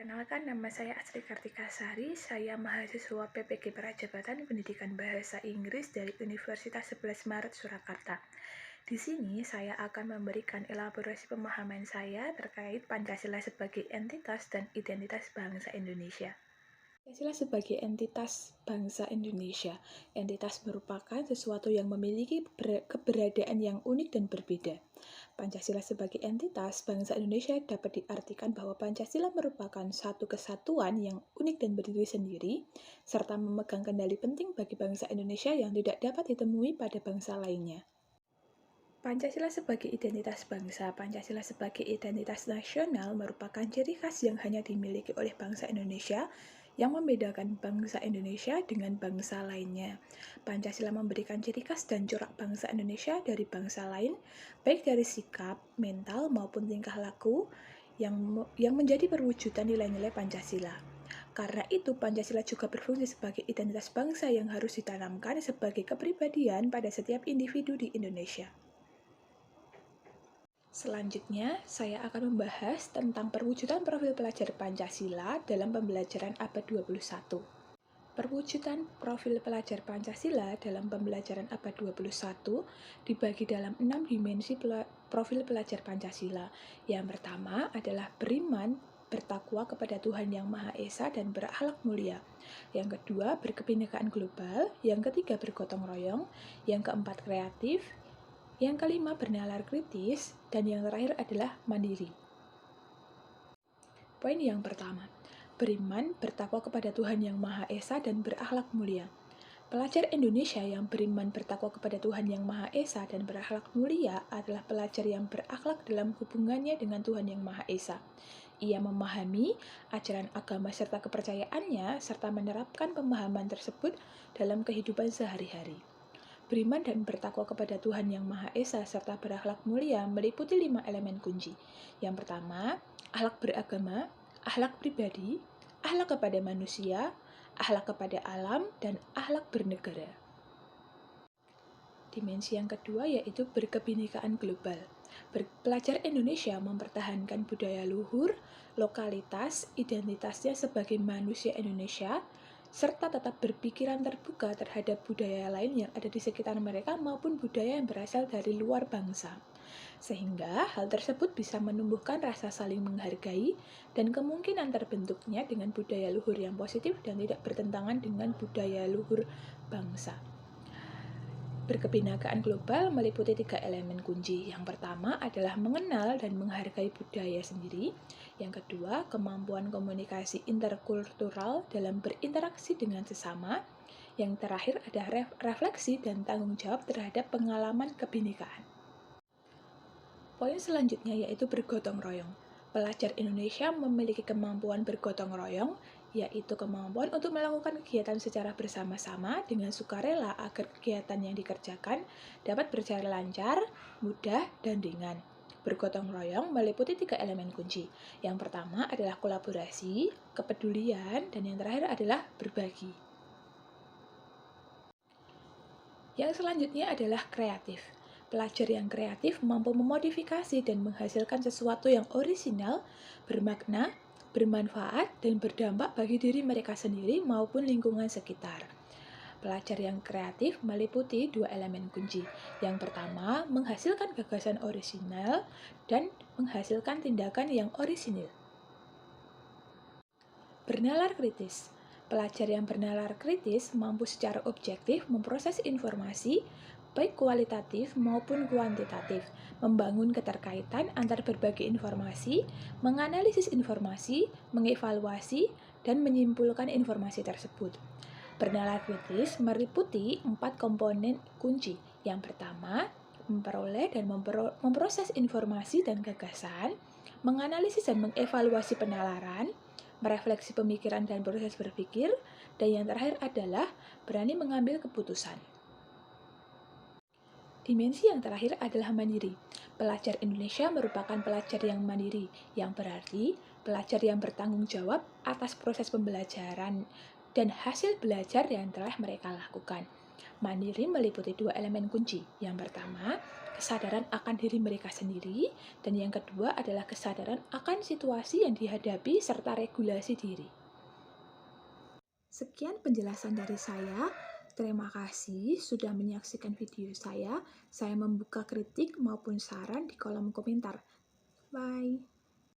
Perkenalkan, nama saya Astri Kartikasari. Saya mahasiswa PPG Prajabatan Pendidikan Bahasa Inggris dari Universitas 11 Maret Surakarta. Di sini saya akan memberikan elaborasi pemahaman saya terkait Pancasila sebagai entitas dan identitas bangsa Indonesia. Pancasila sebagai entitas bangsa Indonesia. Entitas merupakan sesuatu yang memiliki keberadaan yang unik dan berbeda. Pancasila sebagai entitas bangsa Indonesia dapat diartikan bahwa Pancasila merupakan satu kesatuan yang unik dan berdiri sendiri, serta memegang kendali penting bagi bangsa Indonesia yang tidak dapat ditemui pada bangsa lainnya. Pancasila sebagai identitas bangsa. Pancasila sebagai identitas nasional merupakan ciri khas yang hanya dimiliki oleh bangsa Indonesia yang membedakan bangsa Indonesia dengan bangsa lainnya. Pancasila memberikan ciri khas dan corak bangsa Indonesia dari bangsa lain, baik dari sikap, mental, maupun tingkah laku yang menjadi perwujudan nilai-nilai Pancasila. Karena itu, Pancasila juga berfungsi sebagai identitas bangsa yang harus ditanamkan sebagai kepribadian pada setiap individu di Indonesia. Selanjutnya, saya akan membahas tentang perwujudan profil pelajar Pancasila dalam pembelajaran abad 21. Perwujudan profil pelajar Pancasila dalam pembelajaran abad 21 dibagi dalam 6 dimensi profil pelajar Pancasila. Yang pertama adalah beriman, bertakwa kepada Tuhan Yang Maha Esa dan berakhlak mulia. Yang kedua, berkebinekaan global. Yang ketiga, bergotong royong. Yang keempat, kreatif. Yang kelima, bernalar kritis, dan yang terakhir adalah mandiri. Poin yang pertama, beriman, bertakwa kepada Tuhan Yang Maha Esa dan berakhlak mulia. Pelajar Indonesia yang beriman, bertakwa kepada Tuhan Yang Maha Esa dan berakhlak mulia adalah pelajar yang berakhlak dalam hubungannya dengan Tuhan Yang Maha Esa. Ia memahami ajaran agama serta kepercayaannya, serta menerapkan pemahaman tersebut dalam kehidupan sehari-hari. Beriman dan bertakwa kepada Tuhan Yang Maha Esa serta berakhlak mulia meliputi 5 elemen kunci. Yang pertama, akhlak beragama, akhlak pribadi, akhlak kepada manusia, akhlak kepada alam, dan akhlak bernegara. Dimensi yang kedua yaitu berkebinekaan global. Pelajar Indonesia mempertahankan budaya luhur, lokalitas, identitasnya sebagai manusia Indonesia, serta tetap berpikiran terbuka terhadap budaya lain yang ada di sekitar mereka maupun budaya yang berasal dari luar bangsa. Sehingga hal tersebut bisa menumbuhkan rasa saling menghargai dan kemungkinan terbentuknya dengan budaya luhur yang positif dan tidak bertentangan dengan budaya luhur bangsa. Berkebinekaan global meliputi 3 elemen kunci. Yang pertama adalah mengenal dan menghargai budaya sendiri. Yang kedua, kemampuan komunikasi interkultural dalam berinteraksi dengan sesama. Yang terakhir ada refleksi dan tanggung jawab terhadap pengalaman kebinekaan. Poin selanjutnya yaitu bergotong royong. Pelajar Indonesia memiliki kemampuan bergotong royong, yaitu kemampuan untuk melakukan kegiatan secara bersama-sama dengan sukarela agar kegiatan yang dikerjakan dapat berjalan lancar, mudah, dan ringan. Bergotong royong meliputi 3 elemen kunci. Yang pertama adalah kolaborasi, kepedulian, dan yang terakhir adalah berbagi. Yang selanjutnya adalah kreatif. Pelajar yang kreatif mampu memodifikasi dan menghasilkan sesuatu yang orisinal, bermakna, bermanfaat, dan berdampak bagi diri mereka sendiri maupun lingkungan sekitar. Pelajar yang kreatif meliputi 2 elemen kunci. Yang pertama, menghasilkan gagasan orisinal dan menghasilkan tindakan yang orisinil. Bernalar kritis. Pelajar yang bernalar kritis mampu secara objektif memproses informasi, baik kualitatif maupun kuantitatif, membangun keterkaitan antar berbagai informasi, menganalisis informasi, mengevaluasi, dan menyimpulkan informasi tersebut. Bernalar kritis meliputi 4 komponen kunci. Yang pertama, memperoleh dan memproses informasi dan gagasan, menganalisis dan mengevaluasi penalaran, merefleksi pemikiran dan proses berpikir, dan yang terakhir adalah berani mengambil keputusan. Dimensi yang terakhir adalah mandiri. Pelajar Indonesia merupakan pelajar yang mandiri, yang berarti pelajar yang bertanggung jawab atas proses pembelajaran dan hasil belajar yang telah mereka lakukan. Mandiri meliputi dua elemen kunci. Yang pertama, kesadaran akan diri mereka sendiri, dan yang kedua adalah kesadaran akan situasi yang dihadapi serta regulasi diri. Sekian penjelasan dari saya. Terima kasih sudah menyaksikan video saya. Saya membuka kritik maupun saran di kolom komentar. Bye.